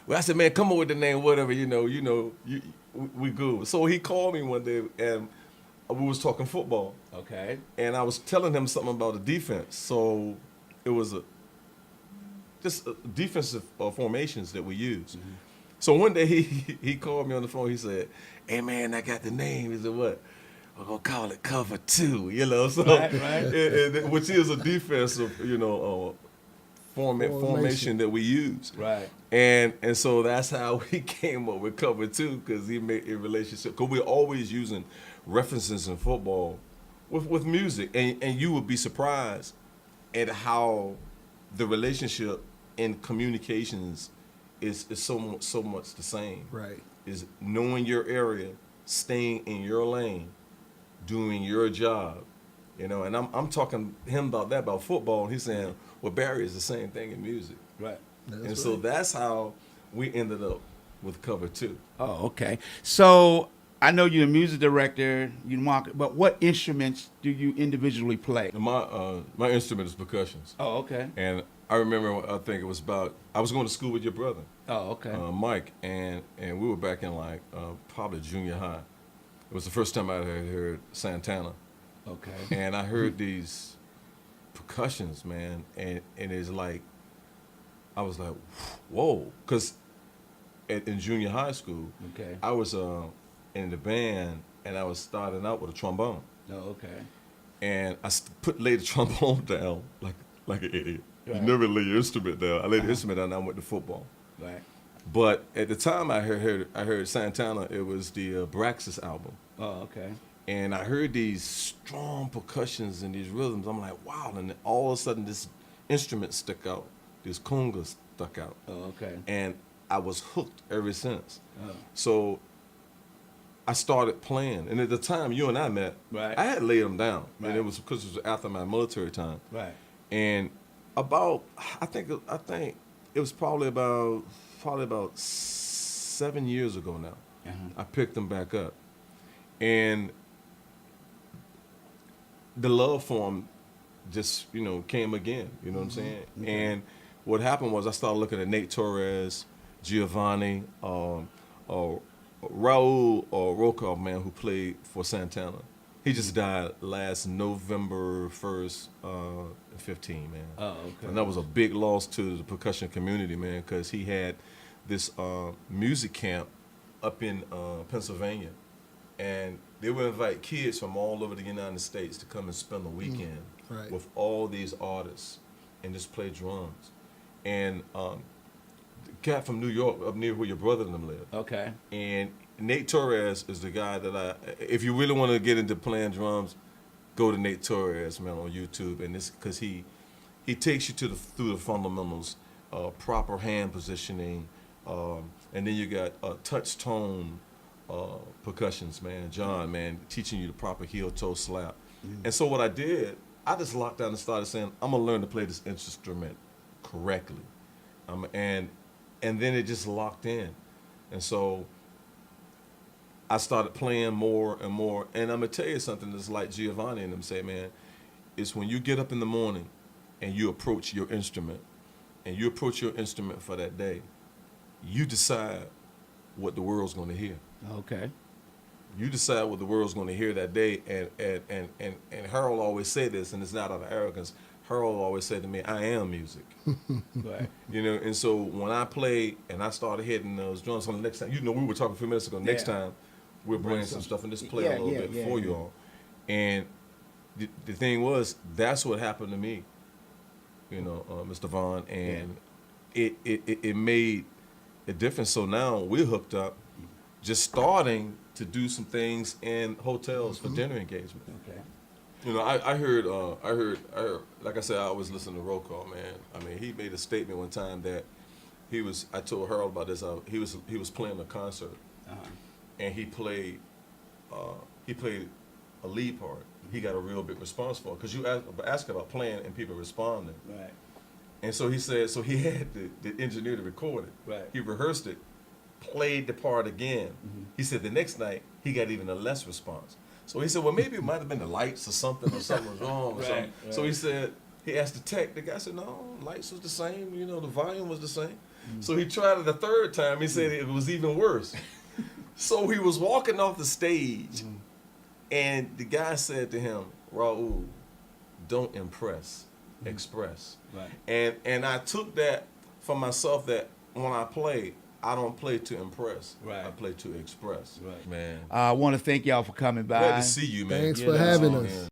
Well, I said, man, come up with the name, whatever, we good. So he called me one day, and we was talking football, Okay. and I was telling him something about the defense. So it was just defensive formations that we use. Mm-hmm. So one day he called me on the phone. He said, "Hey man, I got the name." He said, "What? We're gonna call it cover two." So Right, right. which is a defensive, formation that we use. Right. And so that's how we came up with cover two, because he made a relationship. Because we're always using references in football with music, and you would be surprised at how the relationship in communications is so much the same. Right. Is knowing your area, staying in your lane, doing your job, And I'm talking to him about football, and he's saying, well, Barry, is the same thing in music. Right. And so that's how we ended up with cover two. Oh, okay. So I know you're a music director, you market, but what instruments do you individually play? And my instrument is percussions. Oh, okay. And I remember, I think it was I was going to school with your brother, Oh, okay. Mike, and we were back in probably junior high. It was the first time I had heard Santana. Okay. And I heard these percussions, man, and it's like, I was like, whoa, because in junior high school, Okay. I was in the band, and I was starting out with a trombone, Oh, okay. and I laid the trombone down like an idiot. Right. You never lay your instrument down. I laid the instrument down, and I went to football. Right. But at the time I heard Santana, it was the Braxis album. Oh, okay. And I heard these strong percussions and these rhythms. I'm like, wow. And then all of a sudden, this instrument stuck out. This conga stuck out. Oh, okay. And I was hooked ever since. Oh. So I started playing. And at the time you and I met, Right. I had laid them down. Right. And it was because it was after my military time. Right. And I think it was probably about 7 years ago now. Uh-huh. I picked them back up. And the love for them just, came again. You know what I'm saying? Okay. And what happened was I started looking at Nate Torres, Giovanni, Raul Rokoff, man, who played for Santana. He just died last November 1st, 15, man. Oh, okay. And that was a big loss to the percussion community, man, because he had this music camp up in Pennsylvania. And they would invite kids from all over the United States to come and spend the weekend Right. with all these artists and just play drums. And the cat from New York, up near where your brother and them live. Okay. And Nate Torres is the guy that if you really want to get into playing drums, go to Nate Torres, man, on YouTube. And this, because he takes you through the fundamentals, proper hand positioning, and then you got touch tone percussions, man. John, man, teaching you the proper heel toe slap. And so what I did, I just locked down and started saying, I'm gonna learn to play this instrument correctly, and then it just locked in, and so I started playing more and more. And I'm gonna tell you something that's like Giovanni and them say, man, it's when you get up in the morning and you approach your instrument, for that day, you decide what the world's gonna hear. Okay. You decide what the world's going to hear that day, and Harold always said this, and it's not out of arrogance. Harold always said to me, "I am music," Right. And so when I played and I started hitting those drums, on the next time, we were talking a few minutes ago. Next Yeah. time, we'll bring some stuff and just play Yeah, a little bit for you all. And the thing was, that's what happened to me, Mr. Vaughn, and it made a difference. So now we're hooked up, just starting to do some things in hotels for dinner engagement. Okay. I heard, like I said, I always listen to roll call, man. I mean, he made a statement one time that I told Harold about this, he was playing a concert, Uh-huh. and he played a lead part. He got a real big response for it, because you ask about playing and people responding. Right. And so he said, so he had the engineer to record it. Right. He rehearsed it, played the part again. Mm-hmm. He said the next night he got even a less response. So he said, well, maybe it might have been the lights or something was wrong or Right, something. right. So he asked the tech. The guy said, no, lights was the same. The volume was the same. So he tried it the third time. He said it was even worse. So he was walking off the stage, and the guy said to him, Raul, don't impress, express. Right. And I took that for myself that when I play, I don't play to impress. Right. I play to express. Right. Man. I want to thank y'all for coming by. Glad to see you, man. Thanks for having us. Man.